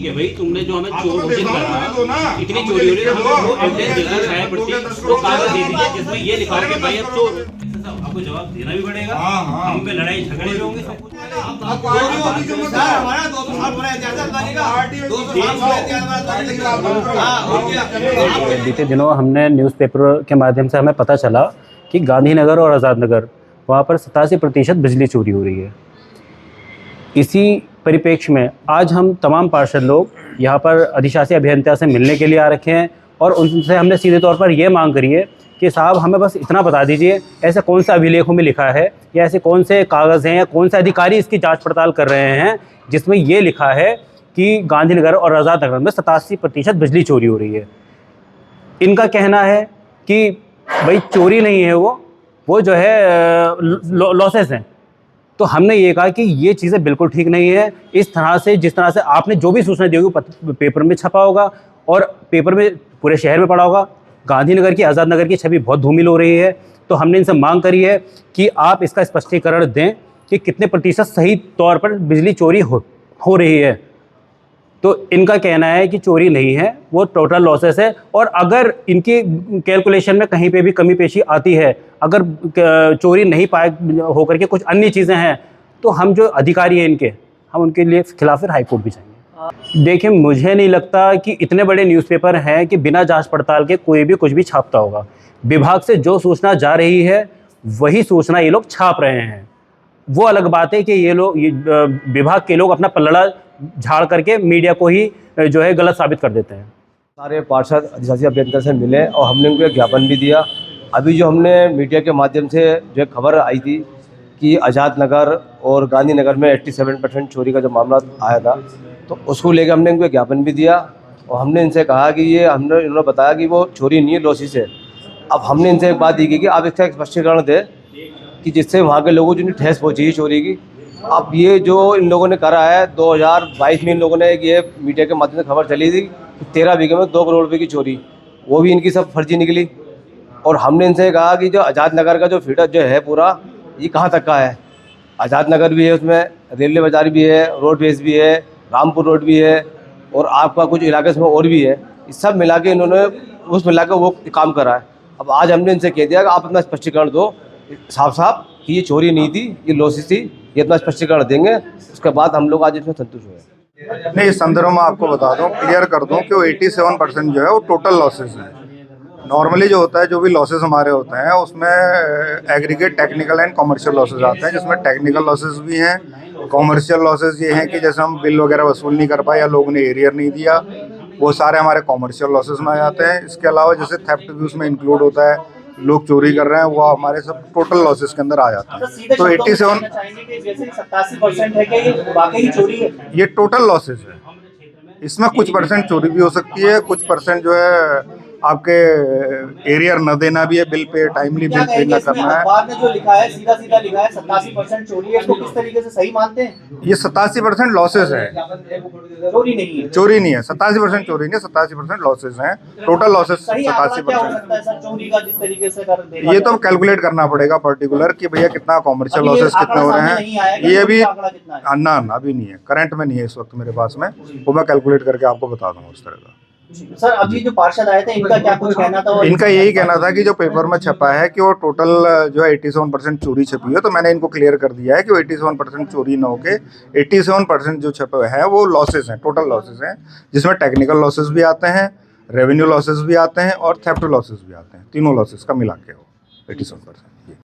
ठीक है भाई, तुमने जो हमें चोर घोषित करा, इतनी चोरी हो रही है, हमें वो एविडेंस देना दिखाया पड़ती, वो कागज दे दीजिए जिसमें ये लिखा है कि भाई अब चोर, आपको जवाब देना भी पड़ेगा। हम पे लड़ाई झगड़े भी होंगे, सब कुछ। बीते दिनों हमने न्यूज़पेपर के माध्यम से हमें पता चला कि गांधीनगर और आज़ाद नगर वहाँ पर 87% बिजली चोरी हो रही है। इसी परिप्रेक्ष्य में आज हम तमाम पार्षद लोग यहाँ पर अधिशासी अभियंता से मिलने के लिए आ रखे हैं और उनसे हमने सीधे तौर पर ये मांग करी है कि साहब हमें बस इतना बता दीजिए, ऐसे कौन से अभिलेखों में लिखा है या ऐसे कौन से कागज़ हैं या कौन से अधिकारी इसकी जांच पड़ताल कर रहे हैं जिसमें ये लिखा है कि गांधीनगर और आज़ाद नगर में 87% बिजली चोरी हो रही है। इनका कहना है कि भाई चोरी नहीं है, वो जो है लॉसेस हैं। तो हमने ये कहा कि ये चीज़ें बिल्कुल ठीक नहीं है। इस तरह से जिस तरह से आपने जो भी सूचना दी होगी पेपर में छपा होगा और पेपर में पूरे शहर में पड़ा होगा, गांधीनगर की आज़ाद नगर की छवि बहुत धूमिल हो रही है। तो हमने इनसे मांग करी है कि आप इसका स्पष्टीकरण दें कि कितने प्रतिशत सही तौर पर बिजली चोरी हो रही है। तो इनका कहना है कि चोरी नहीं है, वो टोटल लॉसेस है। और अगर इनकी कैलकुलेशन में कहीं पे भी कमी पेशी आती है, अगर चोरी नहीं पाए होकर के कुछ अन्य चीज़ें हैं, तो हम जो अधिकारी हैं इनके, हम उनके लिए खिलाफ फिर हाई कोर्ट भी जाएंगे। देखिए, मुझे नहीं लगता कि इतने बड़े न्यूज़पेपर हैं कि बिना जांच पड़ताल के कोई भी कुछ भी छापता होगा। विभाग से जो सूचना जा रही है वही सूचना ये लोग छाप रहे हैं। वो अलग बात है कि ये लोग विभाग के लोग अपना पल्लड़ा झाड़ करके मीडिया को ही जो है गलत साबित कर देते हैं। सारे पार्षद अधिशासी अभियंता से मिले और हमने उनको एक ज्ञापन भी दिया। अभी जो हमने मीडिया के माध्यम से जो खबर आई थी कि आज़ाद नगर और गांधीनगर में 87% चोरी का जो मामला आया था, तो उसको लेकर हमने उनको एक ज्ञापन भी दिया और हमने इनसे कहा कि ये इन्होंने बताया कि वो चोरी नहीं है, लॉसेस है। अब हमने इनसे एक बात ये की कि आप इसका एक स्पष्टीकरण दें कि जिससे वहाँ के लोगों को जो ठेस पहुँची चोरी की। अब ये जो इन लोगों ने करा है, 2022 में इन लोगों ने ये मीडिया के माध्यम से खबर चली थी कि 13 बीघे में 2 करोड़ रुपए की चोरी, वो भी इनकी सब फर्जी निकली। और हमने इनसे कहा कि जो आज़ाद नगर का जो फीडर जो है पूरा, ये कहाँ तक का है। आज़ाद नगर भी है, उसमें रेलवे बाज़ार भी है, रोड बेस भी है, रामपुर रोड भी है और आपका कुछ इलाके में और भी है। इस सब मिला के इन्होंने उस मिला के वो काम करा है। अब आज हमने इनसे कह दिया कि आप अपना स्पष्टीकरण दो साफ साफ कि ये चोरी नहीं थी, ये लॉसेस थी, ये इतना स्पष्टीकरण देंगे। उसके बाद हम लोग आज इसमें संतुष्ट हुए। नहीं, इस संदर्भ में आपको बता दूं, क्लियर कर दूं कि वो 87% जो है वो टोटल लॉसेस है। नॉर्मली जो होता है, जो भी लॉसेस हमारे होते हैं उसमें aggregate, technical and commercial losses आते हैं, जिसमें टेक्निकल लॉसेस भी हैं। कॉमर्शियल लॉसेस ये हैं कि जैसे हम बिल वगैरह वसूल नहीं कर पाए या लोगों ने एरियर नहीं दिया, वो सारे हमारे कॉमर्शियल लॉसेस में आ जाते हैं। इसके अलावा जैसे थेफ्ट भी उसमें इंक्लूड होता है, लोग चोरी कर रहे हैं, वो हमारे सब टोटल लॉसेस के अंदर आ जाते हैं। तो 87% है कि ये वाकई चोरी है? ये टोटल लॉसेस है। इसमें कुछ परसेंट चोरी भी हो सकती है, कुछ परसेंट जो है आपके एरियर न देना भी है, bill pay timely bill pay न करना है। अखबार ने जो लिखा है, सीधा सीधा लिखा है 87% चोरी है, इसको किस तरीके से सही मानते हैं? ये 87% लॉसेस है, चोरी नहीं है। चोरी नहीं है। 87% चोरी नहीं है, 87% लॉसेस हैं। टोटल लॉसेस सही आंकड़ा क्या हो 87%। सकता है सर चोरी का, जिस तरीके से कर देखा ये तो कैलकुलेट करना पड़ेगा पर्टिकुलर कि भैया कितना कॉमर्शियल लॉसेस कितने हो रहे हैं। ये अभी ना अभी नहीं है, करंट में नहीं है इस वक्त मेरे पास में, वो मैं कैलकुलेट करके आपको बता दूंगा उस तरह का। सर, अभी जो पार्षद आए थे इनका क्या कुछ कहना था? इनका यही कहना था कि जो पेपर में छपा है कि वो टोटल जो है 87% चोरी छपी है। तो मैंने इनको क्लियर कर दिया है कि वो 87% चोरी न होके 87% जो छपे हैं वो लॉसेस हैं, टोटल लॉसेस हैं, जिसमें टेक्निकल लॉसेस भी आते हैं, रेवेन्यू लॉसेस भी आते हैं और थेफ्ट लॉसेस भी आते हैं। तीनों लॉसेस का मिला के वो 87%।